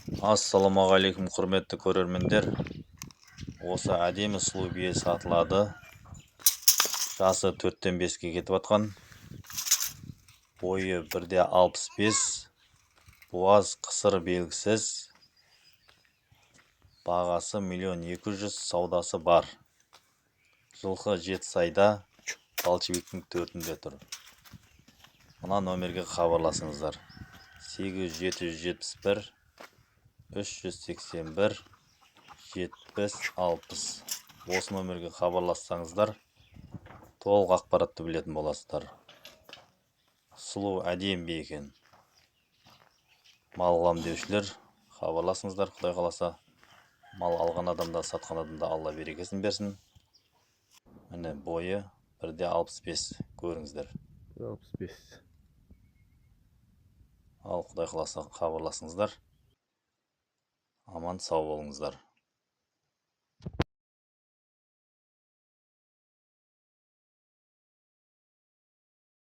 Ассалаумағалейкум, құрметті көрермендер. Осы әдемі сұлу бие сатылады. Жасы 4-тен 5-ке кетіп атқан. Бойы 1,65. Буаз қысыр белгісіз. Бағасы 1,200,000, саудасы бар. Жылқы Жетісайда, Балшыбектің 4-інде тұр. Мына номерге хабарласыңыздар. 8771 381 7060. Осы номерге хабарлассаңыздар, толық ақпаратты білетін боласыздар. Сұлу әдемі бие екен. Мал алам деушілер, хабарласыңыздар. Құдай қаласа, мал алған адамда, сатқан адамда Алла берекесін берсін. Міне бойы 1,65, көріңіздер. 65. Ал Құдай қаласа хабарласыңыздар. Аман сау болыңыздар.